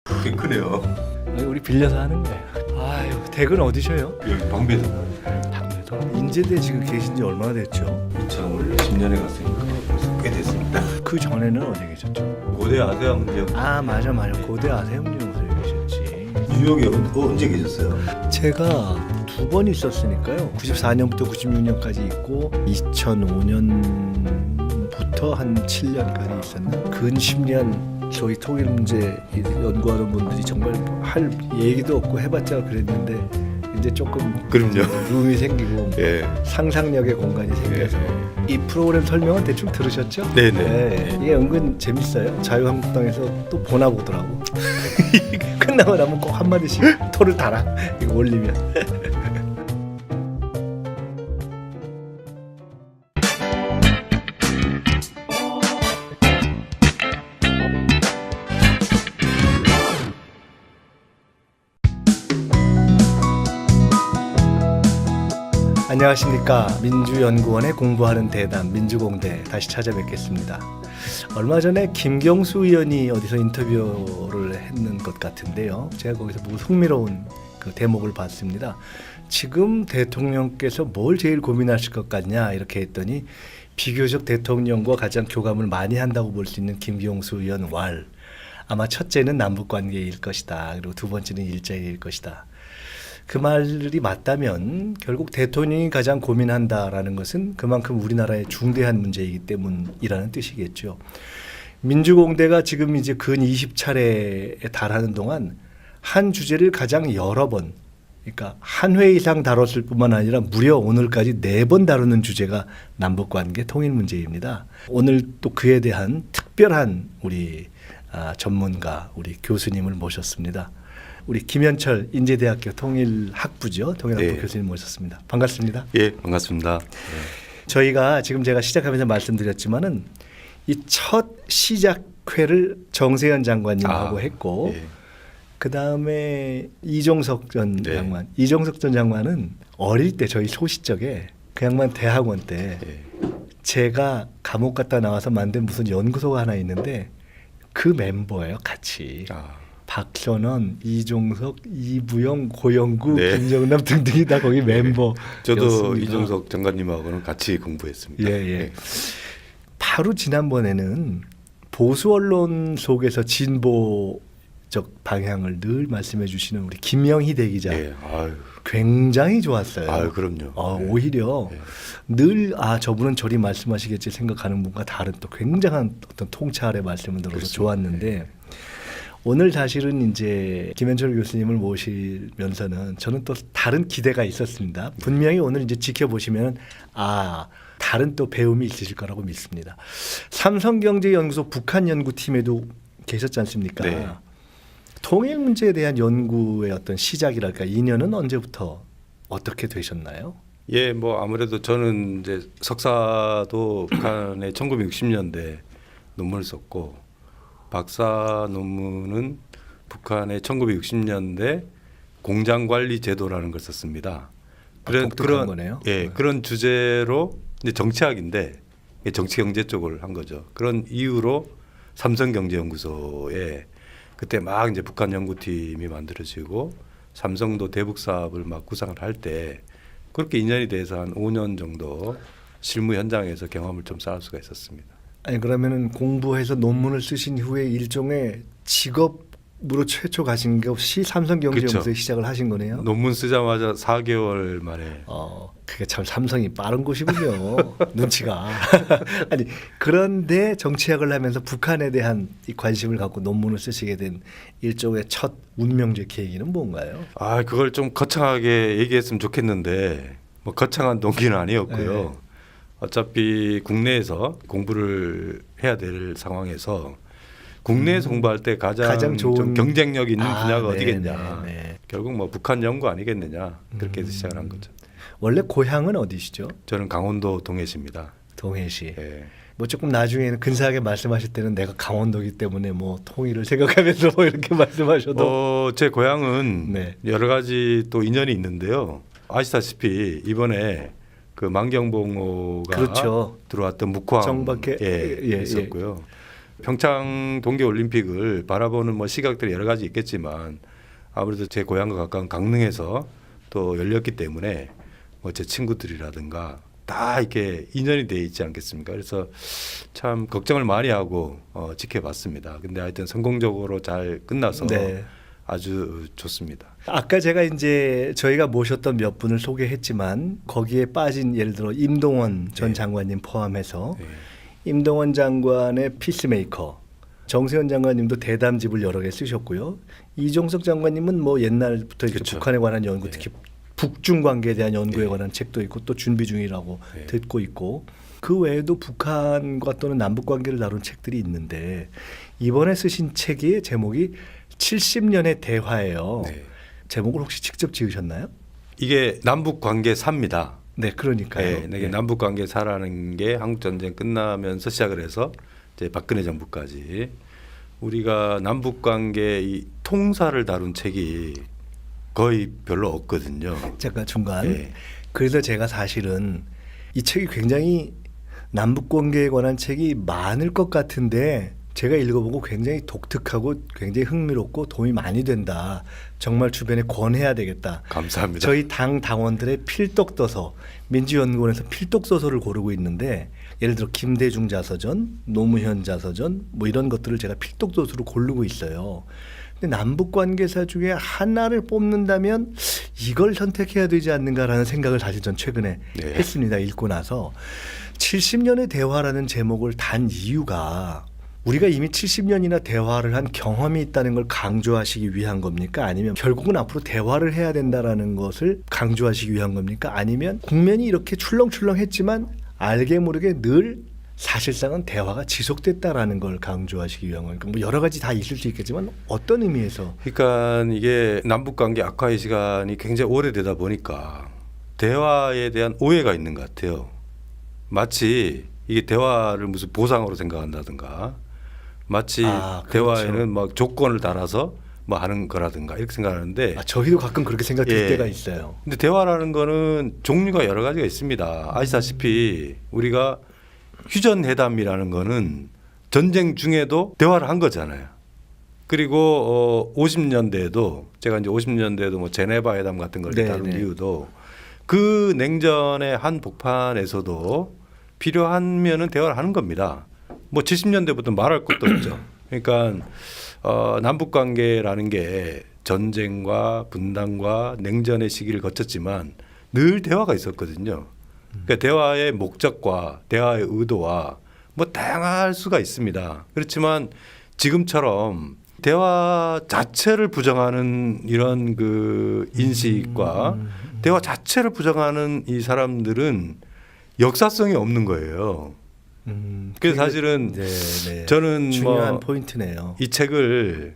꽤 크네요. 아니, 우리 빌려서 하는 거예요. 아유, 댁은 어디셔요? 여기 방배동. 당내도. 인제대 지금 계신 지 얼마나 됐죠? 2010년에 갔으니까 벌써 꽤 됐습니다. 그 전에는 어디 계셨죠? 고대 아세아문제역 아, 맞아. 고대 아세훈연구소에 계셨지. 뉴욕에 언제 계셨어요? 제가 2번 있었으니까요. 94년부터 96년까지 있고 2005년부터 한 7년까지 있었나? 근 10년 소위 통일 문제 연구하는 분들이 정말 할 얘기도 없고 해봤자 그랬는데 이제 조금 그럼요. 룸이 생기고 예. 상상력의 공간이 생겨서 이 프로그램 설명은 대충 들으셨죠? 네네. 네, 이게 은근 재밌어요. 자유한국당에서 또 보나 보더라고. 끝나고 나면 꼭 한마디씩 토를 달아. 이거 올리면. 안녕하십니까. 민주연구원의 공부하는 대담 민주공대 다시 찾아뵙겠습니다. 얼마 전에 김경수 의원이 어디서 인터뷰를 했는 것 같은데요. 제가 거기서 뭐 흥미로운 그 대목을 봤습니다. 지금 대통령께서 뭘 제일 고민하실 것 같냐 이렇게 했더니 비교적 대통령과 가장 교감을 많이 한다고 볼 수 있는 김경수 의원 왈. 아마 첫째는 남북관계일 것이다. 그리고 두 번째는 일자리일 것이다. 그 말이 맞다면 결국 대통령이 가장 고민한다라는 것은 그만큼 우리나라의 중대한 문제이기 때문이라는 뜻이겠죠. 민주공대가 지금 이제 근 20차례에 달하는 동안 한 주제를 가장 여러 번, 그러니까 한 회 이상 다뤘을 뿐만 아니라 무려 오늘까지 4번 다루는 주제가 남북관계 통일 문제입니다. 오늘 또 그에 대한 특별한 우리 전문가, 우리 교수님을 모셨습니다. 우리 김현철 인제대학교 통일학부죠. 통일학부 네. 교수님 모셨습니다. 반갑습니다. 예, 반갑습니다. 저희가 지금 제가 시작하면서 말씀드렸지만은 이 첫 시작회를 정세현 장관님하고 했고 예. 그 다음에 이종석 전 네. 장관. 이종석 전 장관은 어릴 때 저희 소시적에 그 양반 대학원 때 예. 제가 감옥 갔다 나와서 만든 무슨 연구소가 하나 있는데 그 멤버예요, 같이. 박선원, 이종석, 이부영, 고영구, 네. 김정남 등등이 다 거기 멤버. 저도 이종석 장관님하고는 같이 공부했습니다. 예. 바로 지난번에는 보수 언론 속에서 진보적 방향을 늘 말씀해 주시는 우리 김영희 대기자. 예. 아유. 굉장히 좋았어요. 아유, 그럼요. 예. 오히려 예. 늘 저분은 저리 말씀하시겠지 생각하는 분과 다른 또 굉장한 어떤 통찰 아래 말씀을 들어서 그렇습니다. 좋았는데 오늘 사실은 이제 김현철 교수님을 모시면서는 저는 또 다른 기대가 있었습니다. 분명히 오늘 이제 지켜보시면 다른 또 배움이 있으실 거라고 믿습니다. 삼성경제연구소 북한연구팀에도 계셨지 않습니까? 네. 통일 문제에 대한 연구의 어떤 시작이랄까 인연은 언제부터 어떻게 되셨나요? 예, 뭐 아무래도 저는 이제 석사도 북한의 1960년대 논문을 썼고 박사 논문은 북한의 1960년대 공장 관리 제도라는 걸 썼습니다. 독특한 거네요. 예, 그런 주제로 이제 정치학인데 정치 경제 쪽을 한 거죠. 그런 이유로 삼성경제연구소에 그때 막 이제 북한 연구팀이 만들어지고 삼성도 대북 사업을 막 구상을 할 때 그렇게 인연이 돼서 한 5년 정도 실무 현장에서 경험을 좀 쌓을 수가 있었습니다. 아니 그러면은 공부해서 논문을 쓰신 후에 일종의 직업으로 최초 가신 것이 삼성경제연구소에 그쵸. 시작을 하신 거네요. 논문 쓰자마자 4개월 만에 그게 참 삼성이 빠른 곳이군요. 눈치가. 아니 그런데 정치학을 하면서 북한에 대한 이 관심을 갖고 논문을 쓰시게 된 일종의 첫 운명적 계기는 뭔가요? 그걸 좀 거창하게 얘기했으면 좋겠는데 뭐 거창한 동기는 아니었고요. 네. 어차피 국내에서 공부를 해야 될 상황에서 국내에서 공부할 때 가장 좋은 좀 경쟁력 있는 분야가 네, 어디겠냐. 네. 결국 뭐 북한 연구 아니겠느냐. 그렇게 해서 시작을 한 거죠. 원래 고향은 어디시죠? 저는 강원도 동해시입니다. 동해시. 예. 뭐 조금 나중에는 근사하게 말씀하실 때는 내가 강원도이기 때문에 뭐 통일을 생각하면서 뭐 이렇게 말씀하셔도 제 고향은 네. 여러 가지 또 인연이 있는데요. 아시다시피 이번에 그 만경봉호가 그렇죠. 들어왔던 묵황 정박해 있었고요. 평창 동계올림픽을 바라보는 뭐 시각들이 여러 가지 있겠지만 아무래도 제 고향과 가까운 강릉에서 또 열렸기 때문에 뭐 제 친구들이라든가 다 이렇게 인연이 돼 있지 않겠습니까? 그래서 참 걱정을 많이 하고 지켜봤습니다. 근데 하여튼 성공적으로 잘 끝나서 네. 아주 좋습니다. 아까 제가 이제 저희가 모셨던 몇 분을 소개했지만 거기에 빠진 예를 들어 임동원 전 네. 장관님 포함해서 네. 임동원 장관의 피스메이커, 정세현 장관님도 대담집을 여러 개 쓰셨고요. 이종석 장관님은 뭐 옛날부터 이렇게 그렇죠. 북한에 관한 연구, 네. 특히 북중 관계에 대한 연구에 네. 관한 책도 있고 또 준비 중이라고 네. 듣고 있고 그 외에도 북한과 또는 남북 관계를 다룬 책들이 있는데 이번에 쓰신 책의 제목이 70년의 대화예요. 네. 제목을 혹시 직접 지으셨나요? 이게 남북 관계사입니다. 네, 그러니까요. 네, 이게 남북 관계사라는 게 한국 전쟁 끝나면서 시작을 해서 이제 박근혜 정부까지 우리가 남북 관계 이 통사를 다룬 책이 거의 별로 없거든요. 잠깐 중간. 네. 그래서 제가 사실은 이 책이 굉장히 남북 관계에 관한 책이 많을 것 같은데 제가 읽어보고 굉장히 독특하고 굉장히 흥미롭고 도움이 많이 된다. 정말 주변에 권해야 되겠다. 감사합니다. 저희 당 당원들의 필독도서, 민주연구원에서 필독도서를 고르고 있는데 예를 들어 김대중 자서전, 노무현 자서전 뭐 이런 것들을 제가 필독도서로 고르고 있어요. 근데 남북 관계사 중에 하나를 뽑는다면 이걸 선택해야 되지 않는가라는 생각을 사실 전 최근에 네. 했습니다. 읽고 나서 70년의 대화라는 제목을 단 이유가 우리가 이미 70년이나 대화를 한 경험이 있다는 걸 강조하시기 위한 겁니까? 아니면 결국은 앞으로 대화를 해야 된다라는 것을 강조하시기 위한 겁니까? 아니면 국면이 이렇게 출렁출렁했지만 알게 모르게 늘 사실상은 대화가 지속됐다라는 걸 강조하시기 위한 겁니까? 뭐 여러 가지 다 있을 수 있겠지만 어떤 의미에서? 그러니까 이게 남북 관계 악화의 시간이 굉장히 오래되다 보니까 대화에 대한 오해가 있는 것 같아요. 마치 이게 대화를 무슨 보상으로 생각한다든가 마치 그렇죠. 대화에는 막 조건을 달아서 뭐 하는 거라든가 이렇게 생각하는데 저희도 가끔 그렇게 생각될 예. 때가 있어요. 근데 대화라는 거는 종류가 여러 가지가 있습니다. 아시다시피 우리가 휴전회담이라는 거는 전쟁 중에도 대화를 한 거잖아요. 그리고 50년대에도 제가 이제 50년대에도 뭐 제네바 회담 같은 걸 네, 다룬 네. 이유도 그 냉전의 한 복판에서도 필요하면은 대화를 하는 겁니다. 뭐 70년대부터 말할 것도 없죠. 그러니까 남북 관계라는 게 전쟁과 분단과 냉전의 시기를 거쳤지만 늘 대화가 있었거든요. 그러니까 대화의 목적과 대화의 의도와 뭐 다양할 수가 있습니다. 그렇지만 지금처럼 대화 자체를 부정하는 이런 그 인식과 대화 자체를 부정하는 이 사람들은 역사성이 없는 거예요. 그래서 사실은 네. 저는 중요한 뭐 포인트네요. 이 책을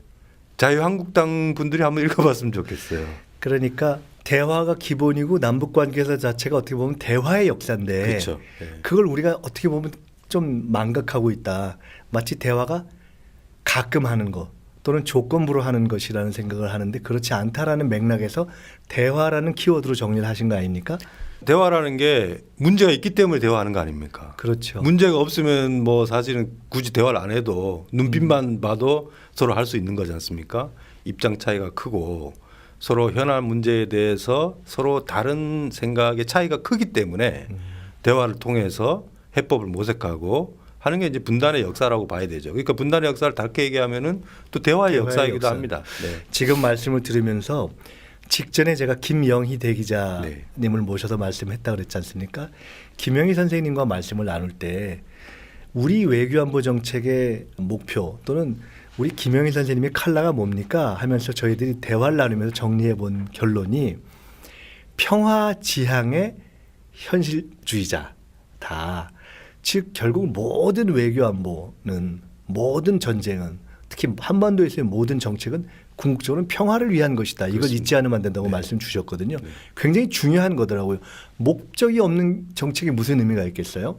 자유한국당 분들이 한번 읽어봤으면 좋겠어요. 그러니까 대화가 기본이고 남북 관계사 자체가 어떻게 보면 대화의 역사인데 그렇죠. 네. 그걸 우리가 어떻게 보면 좀 망각하고 있다. 마치 대화가 가끔 하는 것 또는 조건부로 하는 것이라는 생각을 하는데 그렇지 않다라는 맥락에서 대화라는 키워드로 정리를 하신 거 아닙니까? 대화라는 게 문제가 있기 때문에 대화하는 거 아닙니까? 그렇죠. 문제가 없으면 뭐 사실은 굳이 대화를 안 해도 눈빛만 봐도 서로 할 수 있는 거지 않습니까? 입장 차이가 크고 서로 현안 문제에 대해서 서로 다른 생각의 차이가 크기 때문에 대화를 통해서 해법을 모색하고 하는 게 이제 분단의 역사라고 봐야 되죠. 그러니까 분단의 역사를 다르게 얘기하면은 또 대화의 대화의 역사이기도 역사. 합니다. 네. 지금 말씀을 들으면서 직전에 제가 김영희 네. 대기자님을 모셔서 말씀했다 그랬지 않습니까? 김영희 선생님과 말씀을 나눌 때 우리 외교안보 정책의 목표 또는 우리 김영희 선생님의 칼라가 뭡니까 하면서 저희들이 대화를 나누면서 정리해 본 결론이 평화 지향의 현실주의자다. 즉 결국 모든 외교안보는 모든 전쟁은 특히 한반도에서의 모든 정책은 궁극적으로는 평화를 위한 것이다. 이걸 그렇습니다. 잊지 않으면 안 된다고 말씀 주셨거든요. 굉장히 중요한 거더라고요. 목적이 없는 정책이 무슨 의미가 있겠어요?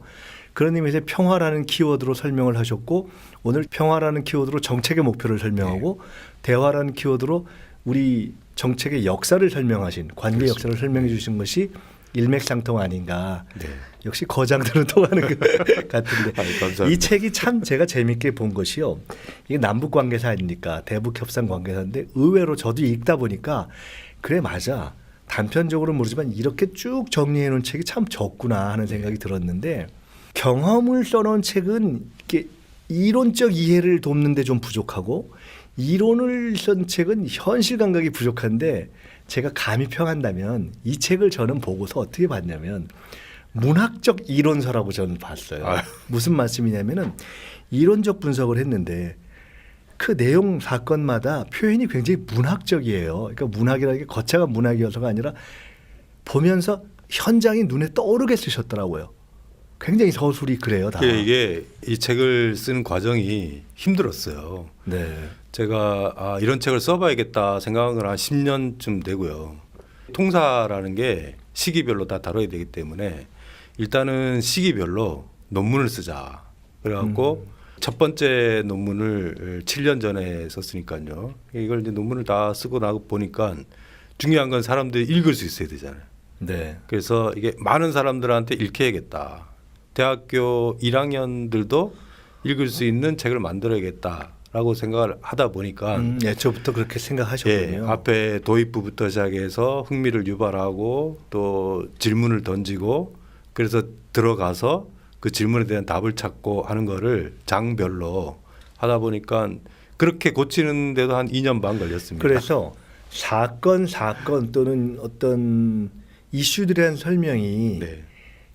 그런 의미에서 평화라는 키워드로 설명을 하셨고 오늘 평화라는 키워드로 정책의 목표를 설명하고 대화라는 키워드로 우리 정책의 역사를 설명하신 관계 역사를 설명해 주신 것이 일맥상통 아닌가. 네. 역시 거장들은 통하는 것 같은데 아유, 감사합니다. 이 책이 참 제가 재밌게 본 것이요. 이게 남북 관계사 아닙니까? 대북 협상 관계사인데 의외로 저도 읽다 보니까 그래 맞아. 단편적으로 모르지만 이렇게 쭉 정리해 놓은 책이 참 적구나 하는 생각이 들었는데 경험을 써놓은 책은 이렇게 이론적 이해를 돕는데 좀 부족하고 이론을 쓴 책은 현실 감각이 부족한데 제가 감히 평한다면 이 책을 저는 보고서 어떻게 봤냐면 문학적 이론서라고 저는 봤어요. 아유. 무슨 말씀이냐면은 이론적 분석을 했는데 그 내용 사건마다 표현이 굉장히 문학적이에요. 그러니까 문학이라는 게 거창한 문학이어서가 아니라 보면서 현장이 눈에 떠오르게 쓰셨더라고요. 굉장히 서술이 그래요, 다. 이게 이 책을 쓰는 과정이 힘들었어요. 네. 제가 이런 책을 써봐야겠다 생각을 한 10년쯤 되고요. 통사라는 게 시기별로 다 다뤄야 되기 때문에 일단은 시기별로 논문을 쓰자. 그래갖고 첫 번째 논문을 7년 전에 썼으니까요. 이걸 이제 논문을 다 쓰고 나고 보니까 중요한 건 사람들이 읽을 수 있어야 되잖아요. 네. 그래서 이게 많은 사람들한테 읽혀야겠다. 대학교 1학년들도 읽을 수 있는 책을 만들어야겠다라고 생각을 하다 보니까 애초부터 그렇게 생각하셨군요. 예, 앞에 도입부부터 시작해서 흥미를 유발하고 또 질문을 던지고 그래서 들어가서 그 질문에 대한 답을 찾고 하는 거를 장별로 하다 보니까 그렇게 고치는데도 한 2년 반 걸렸습니다. 그래서 사건 또는 어떤 이슈들에 대한 설명이 네.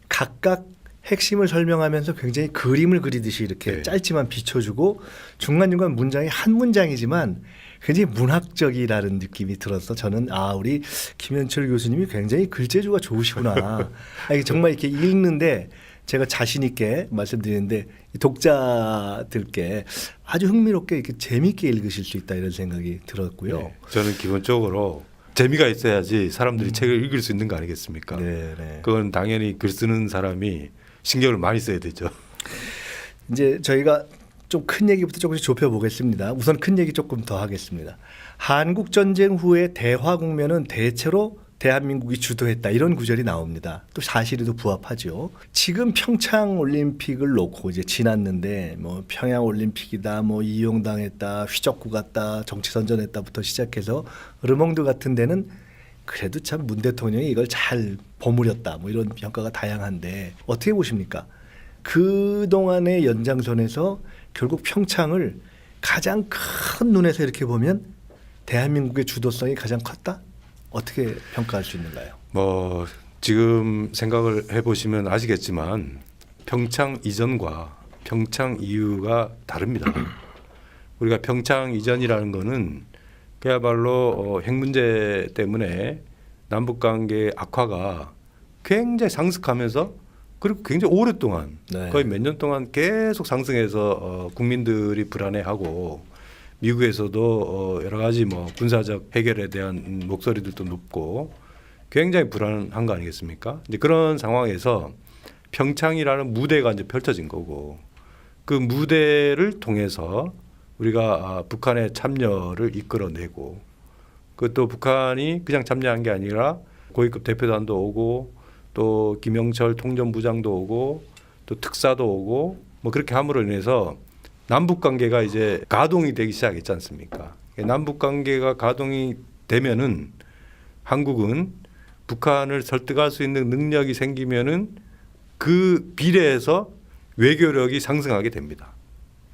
각각 핵심을 설명하면서 굉장히 그림을 그리듯이 이렇게 네. 짧지만 비춰주고 중간중간 문장이 한 문장이지만 굉장히 문학적이라는 느낌이 들어서 저는 우리 김현철 교수님이 굉장히 글재주가 좋으시구나. 이게 정말 이렇게 읽는데 제가 자신 있게 말씀드리는데 독자들께 아주 흥미롭게 이렇게 재미있게 읽으실 수 있다 이런 생각이 들었고요. 네. 저는 기본적으로 재미가 있어야지 사람들이 책을 읽을 수 있는 거 아니겠습니까? 네, 네. 그건 당연히 글 쓰는 사람이 신경을 많이 써야 되죠. 이제 저희가 좀 큰 얘기부터 조금씩 좁혀보겠습니다. 우선 큰 얘기 조금 더 하겠습니다. 한국 전쟁 후에 대화 국면은 대체로 대한민국이 주도했다 이런 구절이 나옵니다. 또 사실에도 부합하죠. 지금 평창 올림픽을 놓고 이제 지났는데 뭐 평양 올림픽이다, 뭐 이용당했다, 휘젓고 갔다, 정치 선전했다부터 시작해서 르몽드 같은 데는 그래도 참 문 대통령이 이걸 잘 버무렸다, 뭐 이런 평가가 다양한데 어떻게 보십니까? 그 동안의 연장선에서 결국 평창을 가장 큰 눈에서 이렇게 보면 대한민국의 주도성이 가장 컸다? 어떻게 평가할 수 있는가요? 뭐 지금 생각을 해보시면 아시겠지만 평창 이전과 평창 이후가 다릅니다. 우리가 평창 이전이라는 거는 그야말로 핵 문제 때문에 남북 관계 악화가 굉장히 상승하면서 그리고 굉장히 오랫동안 네. 거의 몇 년 동안 계속 상승해서 국민들이 불안해하고 미국에서도 여러 가지 뭐 군사적 해결에 대한 목소리들도 높고 굉장히 불안한 거 아니겠습니까? 이제 그런 상황에서 평창이라는 무대가 이제 펼쳐진 거고 그 무대를 통해서 우리가 북한의 참여를 이끌어내고 그것도 북한이 그냥 참여한 게 아니라 고위급 대표단도 오고 또 김영철 통전부장도 오고 또 특사도 오고 뭐 그렇게 함으로 인해서 남북 관계가 이제 가동이 되기 시작했지 않습니까? 남북 관계가 가동이 되면은 한국은 북한을 설득할 수 있는 능력이 생기면은 그 비례해서 외교력이 상승하게 됩니다.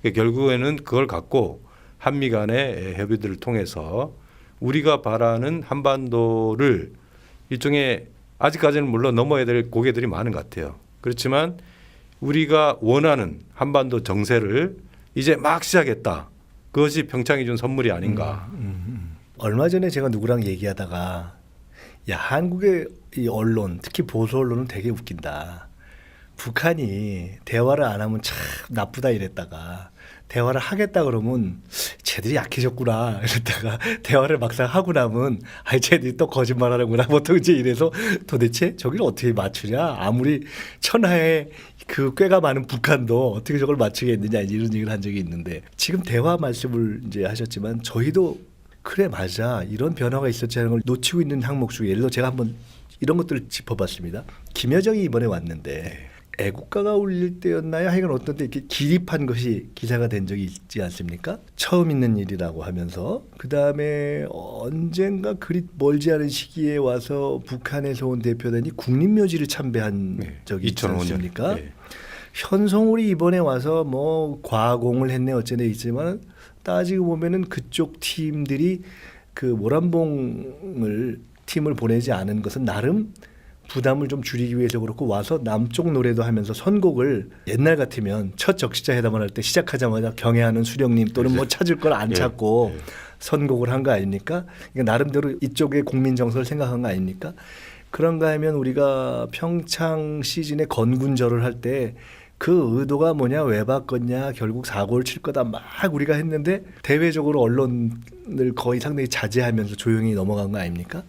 결국에는 그걸 갖고 한미 간의 협의들을 통해서 우리가 바라는 한반도를 일종의 아직까지는 물론 넘어야 될 고개들이 많은 것 같아요. 그렇지만 우리가 원하는 한반도 정세를 이제 막 시작했다. 그것이 평창이 준 선물이 아닌가. 얼마 전에 제가 누구랑 얘기하다가 야 한국의 이 언론 특히 보수 언론은 되게 웃긴다. 북한이 대화를 안 하면 참 나쁘다 이랬다가 대화를 하겠다 그러면 쟤들이 약해졌구나 이랬다가 대화를 막상 하고 나면 쟤들이 또 거짓말하는구나 보통 이제 이래서 도대체 저기를 어떻게 맞추냐 아무리 천하에 그 꾀가 많은 북한도 어떻게 저걸 맞추겠느냐 이런 얘기를 한 적이 있는데 지금 대화 말씀을 이제 하셨지만 저희도 그래 맞아 이런 변화가 있었지 하는 걸 놓치고 있는 항목 중에 예를 들어 제가 한번 이런 것들을 짚어봤습니다. 김여정이 이번에 왔는데 애국가가 울릴 때였나요? 하여간 어떤 때 이렇게 기립한 것이 기사가 된 적이 있지 않습니까? 처음 있는 일이라고 하면서 그다음에 언젠가 그리 멀지 않은 시기에 와서 북한에서 온 대표단이 국립묘지를 참배한 적이 있지 2005년. 않습니까? 현송울이 이번에 와서 뭐 과공을 했네 어쩌네 있지만 따지고 보면은 그쪽 팀들이 그 모란봉을 팀을 보내지 않은 것은 나름 부담을 좀 줄이기 위해서 그렇고 와서 남쪽 노래도 하면서 선곡을 옛날 같으면 첫 적시자 회담을 할 때 시작하자마자 경애하는 수령님 또는 뭐 찾을 걸 안 찾고 선곡을 한 거 아닙니까? 그러니까 나름대로 이쪽의 국민 정서를 생각한 거 아닙니까? 그런가 하면 우리가 평창 시즌에 건군절을 할 때 그 의도가 뭐냐 왜 바꿨냐 결국 사고를 칠 거다 막 우리가 했는데 대외적으로 언론을 거의 상당히 자제하면서 조용히 넘어간 거 아닙니까?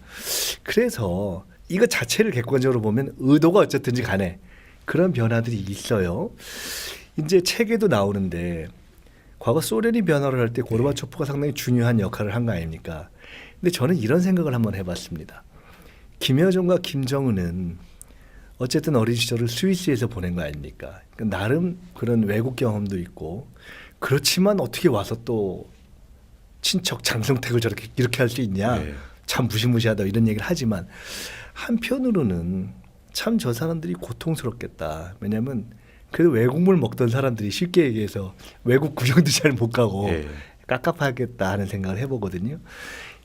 그래서 이거 자체를 객관적으로 보면 의도가 어쨌든지 간에 그런 변화들이 있어요. 이제 책에도 나오는데 과거 소련이 변화를 할 때 고르바초프가 상당히 중요한 역할을 한 거 아닙니까? 근데 저는 이런 생각을 한번 해봤습니다. 김여정과 김정은은 어쨌든 어린 시절을 스위스에서 보낸 거 아닙니까? 그러니까 나름 그런 외국 경험도 있고 그렇지만 어떻게 와서 또 친척 장성택을 저렇게 이렇게 할 수 있냐? 참 무시무시하다 이런 얘기를 하지만 한편으로는 참 저 사람들이 고통스럽겠다. 왜냐하면 그래도 외국물 먹던 사람들이 쉽게 얘기해서 외국 구경도 잘 못 가고 깝깝하겠다 하는 생각을 해보거든요.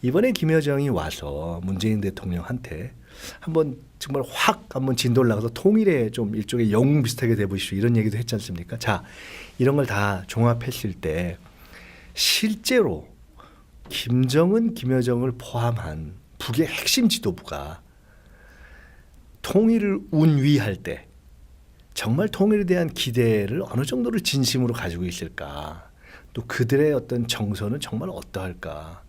이번에 김여정이 와서 문재인 대통령한테 한번 정말 확 한번 진도를 나가서 통일에 좀 일종의 영웅 비슷하게 돼보시오 이런 얘기도 했지 않습니까? 자, 이런 걸 다 종합했을 때 실제로 김정은, 김여정을 포함한 북의 핵심 지도부가 통일을 운위할 때 정말 통일에 대한 기대를 어느 정도를 진심으로 가지고 있을까? 또 그들의 어떤 정서는 정말 어떠할까?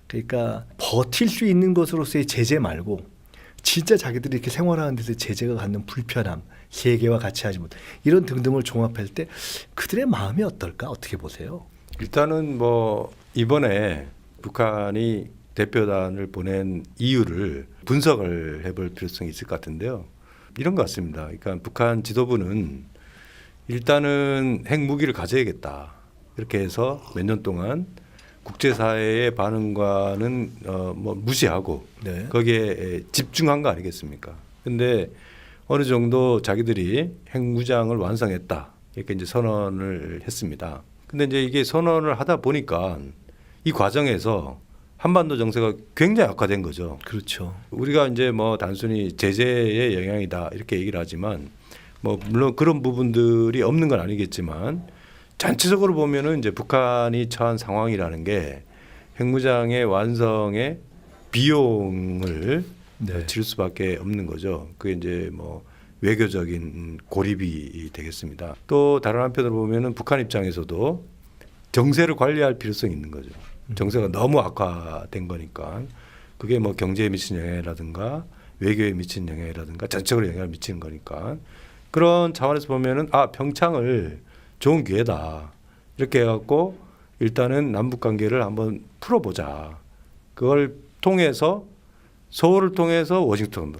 그러니까 버틸 수 있는 것으로서의 제재 말고 진짜 자기들이 이렇게 생활하는 데서 제재가 갖는 불편함, 세계와 같이 하지 못 이런 등등을 종합할 때 그들의 마음이 어떨까? 어떻게 보세요? 일단은 뭐 이번에 북한이 대표단을 보낸 이유를 분석을 해볼 필요성이 있을 것 같은데요. 이런 것 같습니다. 그러니까 북한 지도부는 일단은 핵무기를 가져야겠다. 이렇게 해서 몇 년 동안 국제사회의 반응과는 뭐 무시하고 거기에 집중한 거 아니겠습니까? 근데 어느 정도 자기들이 핵무장을 완성했다. 이렇게 이제 선언을 했습니다. 근데 이제 이게 선언을 하다 보니까 이 과정에서 한반도 정세가 굉장히 악화된 거죠. 그렇죠. 우리가 이제 뭐 단순히 제재의 영향이다 이렇게 얘기를 하지만 뭐 물론 그런 부분들이 없는 건 아니겠지만 전체적으로 보면은 이제 북한이 처한 상황이라는 게 핵무장의 완성에 비용을 질 수밖에 없는 거죠. 그게 이제 뭐 외교적인 고립이 되겠습니다. 또 다른 한편으로 보면은 북한 입장에서도 정세를 관리할 필요성이 있는 거죠. 정세가 너무 악화된 거니까 그게 뭐 경제에 미친 영향이라든가 외교에 미친 영향이라든가 전체적으로 영향을 미치는 거니까 그런 차원에서 보면은 평창을 좋은 기회다 이렇게 해갖고 일단은 남북 관계를 한번 풀어보자. 그걸 통해서 서울을 통해서 워싱턴으로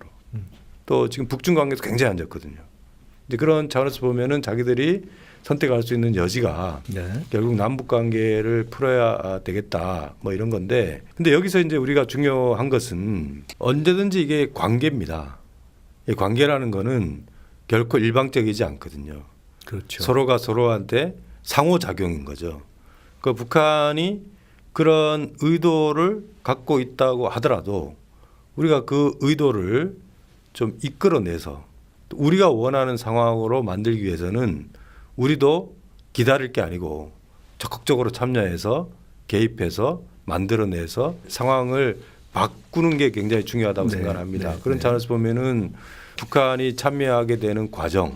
또 지금 북중 관계도 굉장히 안 좋거든요. 이제 그런 차원에서 보면은 자기들이 선택할 수 있는 여지가 결국 남북 관계를 풀어야 되겠다 뭐 이런 건데 근데 여기서 이제 우리가 중요한 것은 언제든지 이게 관계입니다. 이 관계라는 거는 결코 일방적이지 않거든요. 그렇죠. 서로가 서로한테 상호작용인 거죠. 그 북한이 그런 의도를 갖고 있다고 하더라도 우리가 그 의도를 좀 이끌어내서 우리가 원하는 상황으로 만들기 위해서는 우리도 기다릴 게 아니고 적극적으로 참여해서 개입해서 만들어내서 상황을 바꾸는 게 굉장히 중요하다고 생각합니다. 그런 차원에서 보면은 북한이 참여하게 되는 과정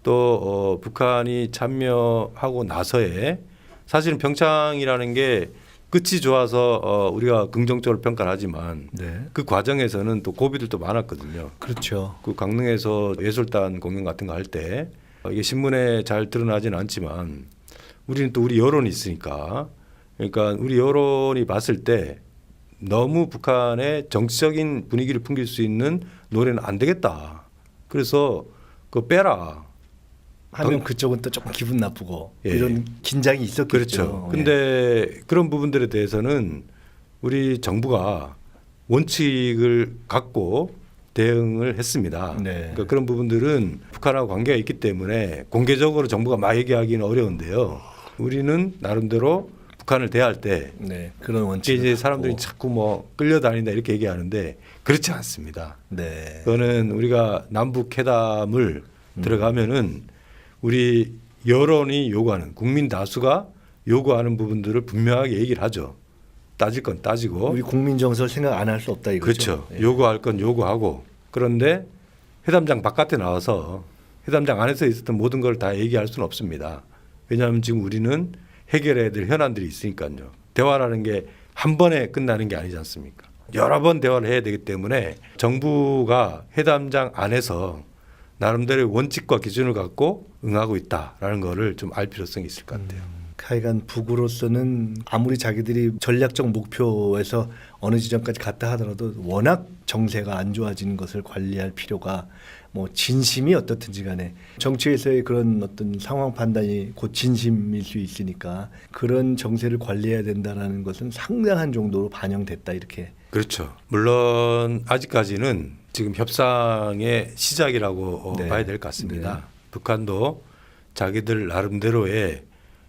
또 북한이 참여하고 나서에 사실은 평창이라는 게 끝이 좋아서 우리가 긍정적으로 평가를 하지만 그 과정에서는 또 고비들도 많았거든요. 그렇죠. 그 강릉에서 예술단 공연 같은 거 할 때 이게 신문에 잘 드러나지는 않지만 우리는 또 우리 여론이 있으니까 그러니까 우리 여론이 봤을 때 너무 북한의 정치적인 분위기를 풍길 수 있는 노래는 안 되겠다. 그래서 그거 빼라. 하면 그쪽은 또 조금 기분 나쁘고 예. 이런 긴장이 있었겠죠. 그렇죠. 근데 그런 부분들에 대해서는 우리 정부가 원칙을 갖고 대응을 했습니다. 네. 그러니까 그런 부분들은 북한하고 관계가 있기 때문에 공개적으로 정부가 막 얘기하기는 어려운데요. 우리는 나름대로 북한을 대할 때 네, 그런 이게 원칙을 이제 갖고. 사람들이 자꾸 뭐 끌려다닌다 이렇게 얘기하는데 그렇지 않습니다. 네. 그거는 우리가 남북 회담을 들어가면은 우리 여론이 요구하는 국민 다수가 요구하는 부분들을 분명하게 얘기를 하죠. 따질 건 따지고 우리 국민 정서를 생각 안 할 수 없다 이거죠. 그렇죠. 예. 요구할 건 요구하고 그런데 회담장 바깥에 나와서 회담장 안에서 있었던 모든 걸 다 얘기할 수는 없습니다. 왜냐하면 지금 우리는 해결해야 될 현안들이 있으니까요. 대화라는 게 한 번에 끝나는 게 아니지 않습니까? 여러 번 대화를 해야 되기 때문에 정부가 회담장 안에서 나름대로의 원칙과 기준을 갖고 응하고 있다라는 거를 좀 알 필요성이 있을 것 같아요. 하여간 북으로서는 아무리 자기들이 전략적 목표에서 어느 지점까지 갔다 하더라도 워낙 정세가 안 좋아지는 것을 관리할 필요가 뭐 진심이 어떻든지 간에 정치에서의 그런 어떤 상황 판단이 곧 진심일 수 있으니까 그런 정세를 관리해야 된다는 것은 상당한 정도로 반영됐다 이렇게. 그렇죠. 물론 아직까지는 지금 협상의 시작이라고 네. 봐야 될 것 같습니다. 네. 북한도 자기들 나름대로의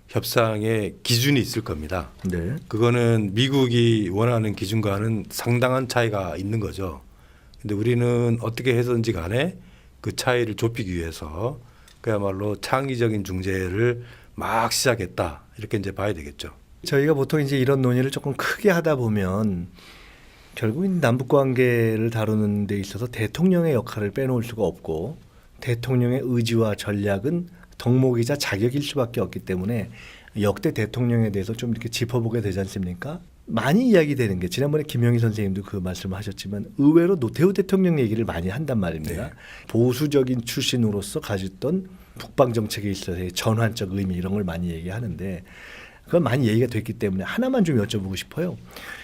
협상의 기준이 있을 겁니다. 네. 그거는 미국이 원하는 기준과는 상당한 차이가 있는 거죠. 근데 우리는 어떻게 해서든지 간에 그 차이를 좁히기 위해서 그야말로 창의적인 중재를 막 시작했다. 이렇게 이제 봐야 되겠죠. 저희가 보통 이제 이런 논의를 조금 크게 하다 보면 결국 남북 관계를 다루는 데 있어서 대통령의 역할을 빼놓을 수가 없고 대통령의 의지와 전략은 덕목이자 자격일 수밖에 없기 때문에 역대 대통령에 대해서 좀 이렇게 짚어보게 되지 않습니까? 많이 이야기되는 게 지난번에 김영희 선생님도 그 말씀을 하셨지만 의외로 노태우 대통령 얘기를 많이 한단 말입니다. 네. 보수적인 출신으로서 가졌던 북방 정책에 있어서의 전환적 의미 이런 걸 많이 얘기하는데 그건 많이 얘기가 됐기 때문에 하나만 좀 여쭤보고 싶어요.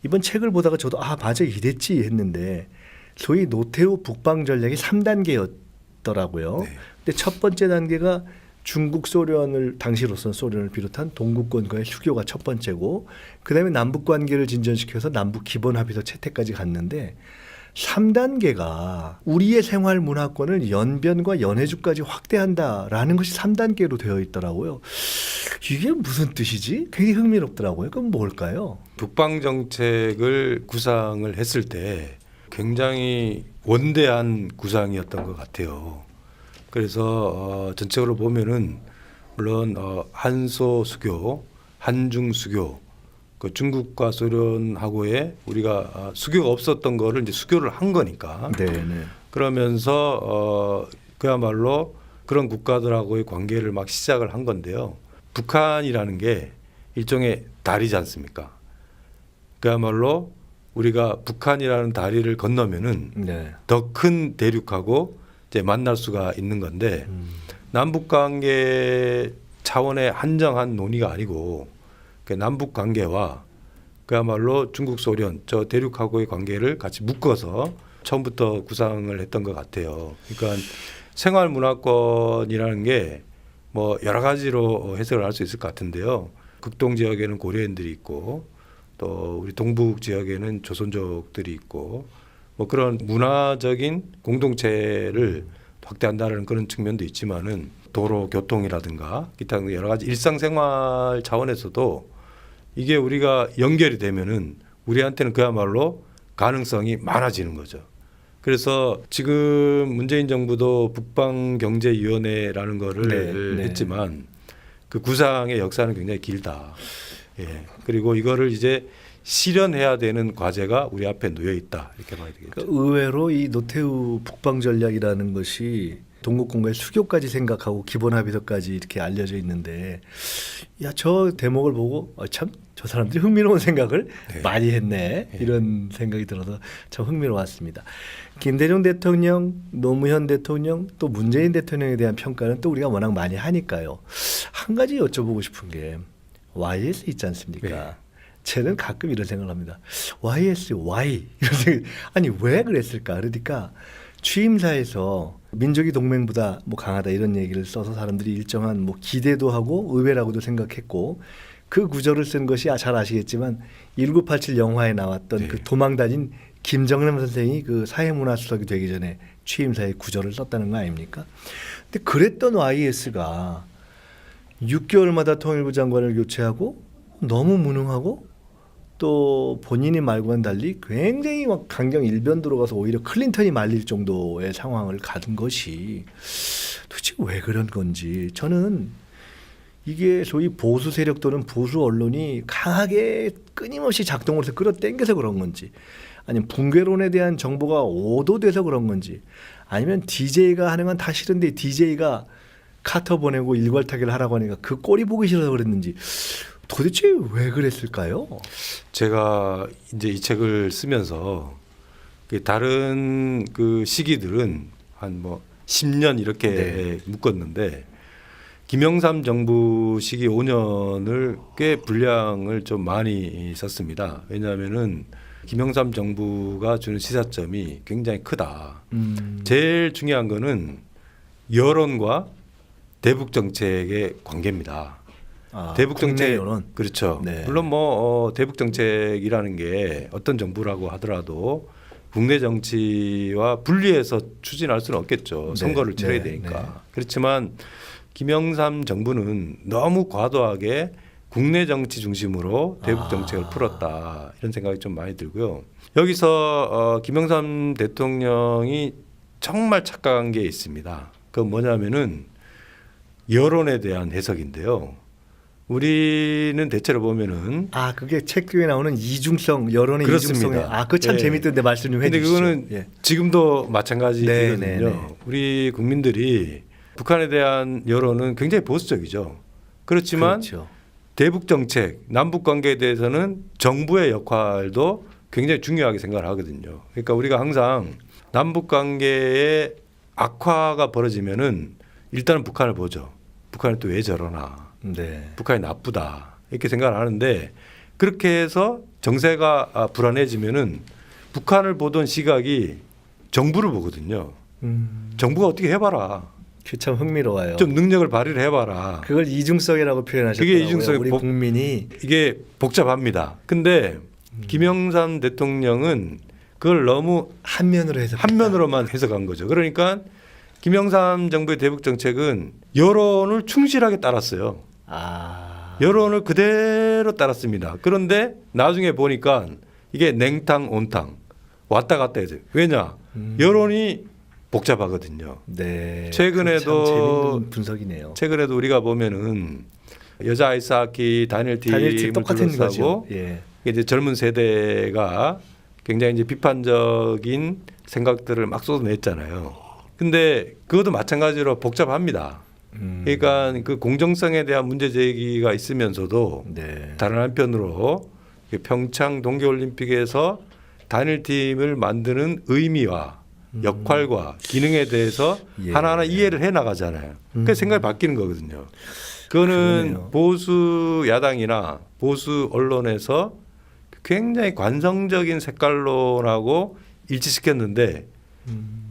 이번 책을 보다가 저도 맞아 이랬지 했는데 소위 노태우 북방 전략이 3단계였더라고요. 네. 근데 첫 번째 단계가 중국 소련을 당시로선 소련을 비롯한 동구권과의 수교가 첫 번째고 그다음에 남북 관계를 진전시켜서 남북 기본 합의서 채택까지 갔는데 3단계가 우리의 생활 문화권을 연변과 연해주까지 확대한다라는 것이 3단계로 되어 있더라고요. 이게 무슨 뜻이지? 굉장히 흥미롭더라고요. 그럼 뭘까요? 북방 정책을 구상을 했을 때 굉장히 원대한 구상이었던 것 같아요. 그래서 전체적으로 보면은 물론 한소 수교, 한중 수교, 그 중국과 소련하고의 우리가 수교가 없었던 거를 이제 수교를 한 거니까. 네. 그러면서 그야말로 그런 국가들하고의 관계를 막 시작을 한 건데요. 북한이라는 게 일종의 다리지 않습니까? 그야말로 우리가 북한이라는 다리를 건너면은 네. 더 큰 대륙하고 이제 만날 수가 있는 건데 남북 관계 차원의 한정한 논의가 아니고 그 남북 관계와 그야말로 중국 소련 저 대륙하고의 관계를 같이 묶어서 처음부터 구상을 했던 것 같아요. 그러니까 생활 문화권이라는 게 뭐 여러 가지로 해석을 할 수 있을 것 같은데요. 극동 지역에는 고려인들이 있고 또 우리 동북 지역에는 조선족들이 있고 뭐 그런 문화적인 공동체를 확대한다는 그런 측면도 있지만은 도로 교통이라든가 기타 여러 가지 일상생활 차원에서도 이게 우리가 연결이 되면은 우리한테는 그야말로 가능성이 많아지는 거죠. 그래서 지금 문재인 정부도 북방경제위원회라는 거를 네. 했지만 그 구상의 역사는 굉장히 길다. 예. 그리고 이거를 이제 실현해야 되는 과제가 우리 앞에 놓여 있다 이렇게 봐야 되겠죠. 그러니까 의외로 이 노태우 북방 전략이라는 것이 동국공과의 수교까지 생각하고 기본 합의서까지 이렇게 알려져 있는데 야, 저 대목을 보고 참 저 사람들이 흥미로운 생각을 네. 많이 했네 이런 생각이 들어서 참 흥미로웠습니다. 김대중 대통령, 노무현 대통령 또 문재인 대통령에 대한 평가는 또 우리가 워낙 많이 하니까요. 한 가지 여쭤보고 싶은 게 YS 있지 않습니까? 저는 가끔 이런 생각을 합니다. YSY 이런 생각. 아니 왜 그랬을까? 그러니까 취임사에서 민족이 동맹보다 뭐 강하다 이런 얘기를 써서 사람들이 일정한 뭐 기대도 하고 의외라고도 생각했고 그 구절을 쓴 것이 잘 아시겠지만 1987 영화에 나왔던 네. 그 도망다닌 김정남 선생이 그 사회문화수석이 되기 전에 취임사에 구절을 썼다는 거 아닙니까? 근데 그랬던 YS가 6개월마다 통일부 장관을 교체하고 너무 무능하고 또 본인이 말과는 달리 굉장히 막 강경 일변 들어가서 오히려 클린턴이 말릴 정도의 상황을 가진 것이 도대체 왜 그런 건지 저는 이게 소위 보수 세력 또는 보수 언론이 강하게 끊임없이 작동을 해서 끌어당겨서 그런 건지 아니면 붕괴론에 대한 정보가 오도돼서 그런 건지 아니면 DJ가 하는 건 다 싫은데 DJ가 카터 보내고 일괄타기를 하라고 하니까 그 꼴이 보기 싫어서 그랬는지 도대체 왜 그랬을까요? 제가 이제 이 책을 쓰면서 다른 그 시기들은 한 뭐 10년 이렇게 네. 묶었는데 김영삼 정부 시기 5년을 꽤 분량을 좀 많이 썼습니다. 왜냐하면은 김영삼 정부가 주는 시사점이 굉장히 크다. 제일 중요한 거는 여론과 대북 정책의 관계입니다. 대북 정책 여론. 그렇죠. 네. 물론 뭐 대북 정책이라는 게 어떤 정부라고 하더라도 국내 정치와 분리해서 추진할 수는 없겠죠. 네. 선거를 치러야 네. 되니까. 네. 그렇지만 김영삼 정부는 너무 과도하게 국내 정치 중심으로 대북 정책을 풀었다 이런 생각이 좀 많이 들고요. 여기서 김영삼 대통령이 정말 착각한 게 있습니다. 그건 뭐냐면은 여론에 대한 해석인데요. 우리는 대체로 보면은 그게 책 중에 나오는 이중성 여론의 그렇습니다. 이중성에 그거 참 예. 재밌던데 말씀 좀 근데 해주시죠. 그거는 예. 지금도 마찬가지거든요. 네, 네, 네. 우리 국민들이 북한에 대한 여론은 굉장히 보수적이죠. 그렇지만 그렇죠. 대북 정책, 남북 관계에 대해서는 정부의 역할도 굉장히 중요하게 생각을 하거든요. 그러니까 우리가 항상 남북 관계의 악화가 벌어지면은 일단은 북한을 보죠. 북한이 또 왜 저러나. 네. 북한이 나쁘다 이렇게 생각을 하는데 그렇게 해서 정세가 불안해지면은 북한을 보던 시각이 정부를 보거든요. 정부가 어떻게 해봐라. 그 참 흥미로워요. 좀 능력을 발휘를 해봐라. 그걸 이중성이라고 표현하셨더라고요. 그게 이중성이 우리 국민이 이게 복잡합니다. 근데 김영삼 대통령은 그걸 너무 한면으로 해서 한면으로만 해석한 거죠. 그러니까 김영삼 정부의 대북 정책은 여론을 충실하게 따랐어요. 여론을 그대로 따랐습니다. 그런데 나중에 보니까 이게 냉탕 온탕 왔다 갔다 해서 왜냐 여론이 복잡하거든요. 네. 최근에도 참 재밌는 분석이네요. 최근에도 우리가 보면은 여자 아이스하키 단일팀을 단일팀 똑같은 둘러싸고 거죠. 예. 이제 젊은 세대가 굉장히 이제 비판적인 생각들을 막 쏟아냈잖아요. 근데 그것도 마찬가지로 복잡합니다. 그러니까 그 공정성에 대한 문제 제기가 있으면서도 네. 다른 한편으로 평창 동계올림픽에서 단일팀을 만드는 의미와 역할과 기능에 대해서 예. 하나하나 이해를 해 나가잖아요. 그 생각이 바뀌는 거거든요. 그거는 그러네요. 보수 야당이나 보수 언론에서 굉장히 관성적인 색깔론하고 일치시켰는데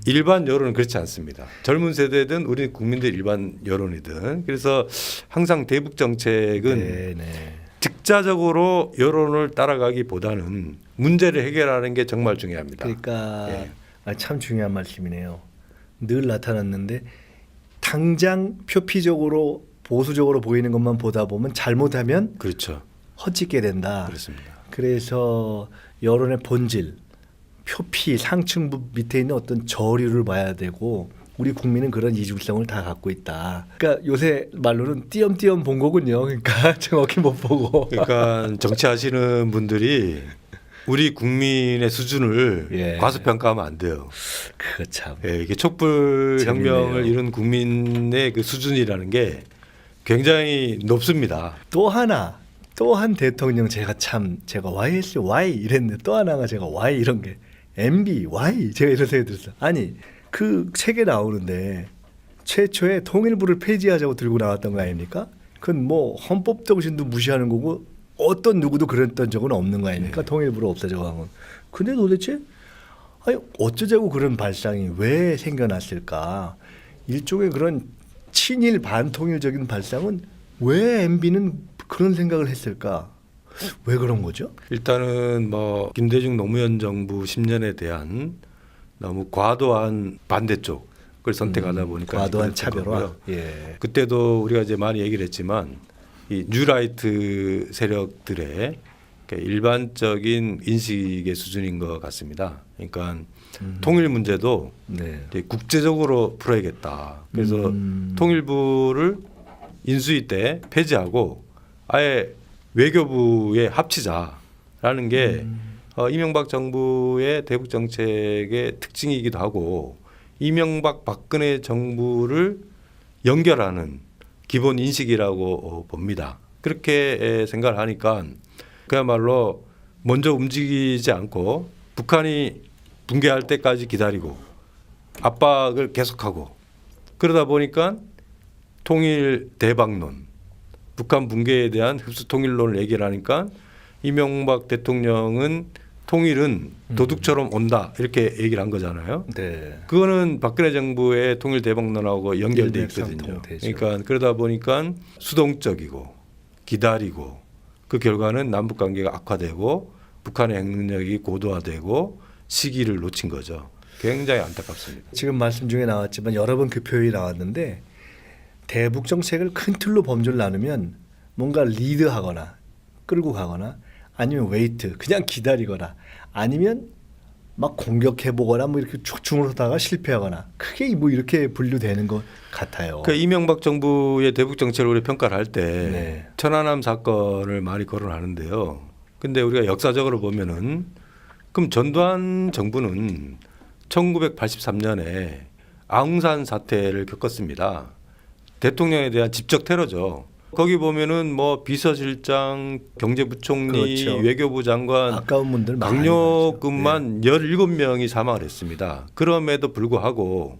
일반 여론은 그렇지 않습니다. 젊은 세대든 우리 국민들 일반 여론이든 그래서 항상 대북 정책은 네. 직자적으로 여론을 따라가기보다는 문제를 해결하는 게 정말 중요합니다. 그러니까 예. 참 중요한 말씀이네요. 늘 나타났는데 당장 표피적으로 보수적으로 보이는 것만 보다 보면 잘못하면 그렇죠. 헛짓게 된다. 그렇습니다. 그래서 여론의 본질, 표피, 상층부 밑에 있는 어떤 저류를 봐야 되고 우리 국민은 그런 이중성을 다 갖고 있다. 그러니까 요새 말로는 띄엄띄엄 본 거군요. 그러니까 정확히 못 보고. 그러니까 정치하시는 분들이 우리 국민의 수준을 예. 과소평가하면 안 돼요. 그거 참. 예, 이게 촛불 재밌네요. 혁명을 이룬 국민의 그 수준이라는 게 굉장히 높습니다. 또 한 대통령 제가 YSY 이랬는데 또 하나가 제가 Y 이런 게 MB, Y 제가 이런 생각이 들었어요. 아니 그 책에 나오는데 최초의 통일부를 폐지하자고 들고 나왔던 거 아닙니까? 그건 뭐 헌법 정신도 무시하는 거고 어떤 누구도 그랬던 적은 없는 거 아닙니까? 통일부로 없어져 간 건. 근데 도대체 아니 어쩌자고 그런 발상이 왜 생겨났을까? 일종의 그런 친일 반통일적인 발상은 왜 MB는 그런 생각을 했을까? 왜 그런 거죠? 일단은 뭐 김대중 노무현 정부 10년에 대한 너무 과도한 반대쪽을 선택하다 보니까 과도한 그랬던 차별화. 거고요. 예. 그때도 우리가 이제 많이 얘기를 했지만 이 뉴라이트 세력들의 일반적인 인식의 수준인 것 같습니다. 그러니까 통일 문제도 네. 이제 국제적으로 풀어야겠다. 그래서 통일부를 인수위 때 폐지하고 아예 외교부에 합치자라는 게 이명박 정부의 대북 정책의 특징이기도 하고 이명박 박근혜 정부를 연결하는 기본 인식이라고 봅니다. 그렇게 생각을 하니까 그야말로 먼저 움직이지 않고 북한이 붕괴할 때까지 기다리고 압박을 계속하고 그러다 보니까 통일 대박론, 북한 붕괴에 대한 흡수 통일론을 얘기를 하니까 이명박 대통령은 통일은 도둑처럼 온다 이렇게 얘기를 한 거잖아요. 네. 그거는 박근혜 정부의 통일 대박론하고 연결돼 있거든요. 일맥상통되죠. 그러니까 그러다 보니까 수동적이고 기다리고 그 결과는 남북 관계가 악화되고 북한의 핵 능력이 고도화되고 시기를 놓친 거죠. 굉장히 안타깝습니다. 지금 말씀 중에 나왔지만 여러 번 그 표현이 나왔는데 대북 정책을 큰 틀로 범주를 나누면 뭔가 리드하거나 끌고 가거나 아니면 웨이트 그냥 기다리거나 아니면 막 공격해 보거나 뭐 이렇게 쭉 주물러다가 실패하거나 크게 뭐 이렇게 분류되는 것 같아요. 그 이명박 정부의 대북 정책을 우리 평가를 할 때 네. 천안함 사건을 많이 거론하는데요. 근데 우리가 역사적으로 보면은 그럼 전두환 정부는 1983년에 아웅산 사태를 겪었습니다. 대통령에 대한 직접 테러죠. 거기 보면은 뭐 비서실장, 경제부총리, 그렇죠. 외교부 장관, 아까운 분들 많이 강력급만 17명이 사망을 했습니다. 그럼에도 불구하고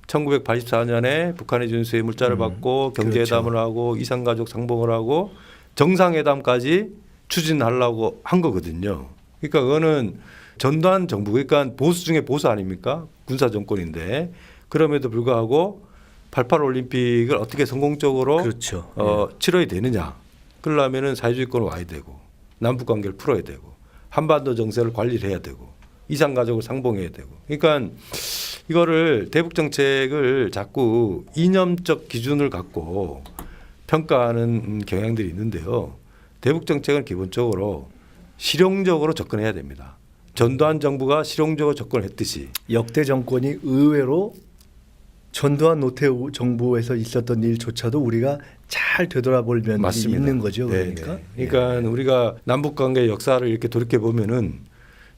1984년에 북한의 준수의 물자를 받고 경제회담을 그렇죠. 하고 이산가족 상봉을 하고 정상회담까지 추진하려고 한 거거든요. 그러니까 그거는 전두환 정부 그러니까 보수 중에 보수 아닙니까? 군사 정권인데 그럼에도 불구하고 88 올림픽을 어떻게 성공적으로 그렇죠. 치러야 되느냐. 그러려면은 사회주의권을 와야 되고 남북 관계를 풀어야 되고 한반도 정세를 관리를 해야 되고 이산 가족을 상봉해야 되고. 그러니까 이거를 대북 정책을 자꾸 이념적 기준을 갖고 평가하는 경향들이 있는데요. 대북 정책은 기본적으로 실용적으로 접근해야 됩니다. 전두환 정부가 실용적으로 접근했듯이 역대 정권이 의외로 전두환 노태우 정부에서 있었던 일조차도 우리가 잘 되돌아볼 면이 맞습니다. 있는 거죠. 그러니까. 네, 네. 그러니까 우리가 남북 관계 역사를 이렇게 돌이켜 보면은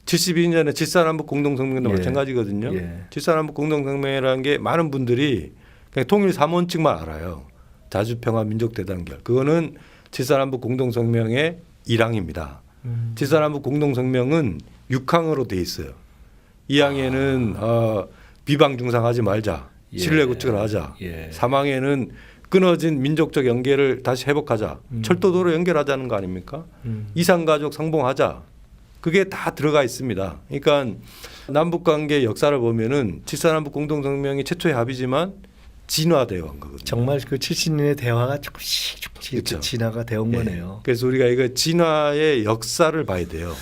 72년에 질사남북 공동성명도 예. 마찬가지거든요. 예. 질사남북 공동성명이라는 게 많은 분들이 그냥 통일 3원칙만 알아요. 자주평화 민족대단결. 그거는 질사남북 공동성명의 1항입니다. 질사남북 공동성명은 6항으로 돼 있어요. 2항에는 비방 중상하지 말자. 예. 신뢰 구축을 하자. 예. 3항에는 끊어진 민족적 연계를 다시 회복하자. 철도도로 연결하자는 거 아닙니까? 이산가족 상봉하자. 그게 다 들어가 있습니다. 그러니까 남북관계 역사를 보면은 질사남북 공동성명이 최초의 합의지만 진화되어 간 거거든요. 정말 그 70년의 대화가 조금씩 이렇게 그렇죠. 진화가 되어 온 예. 거네요. 그래서 우리가 이거 진화의 역사를 봐야 돼요.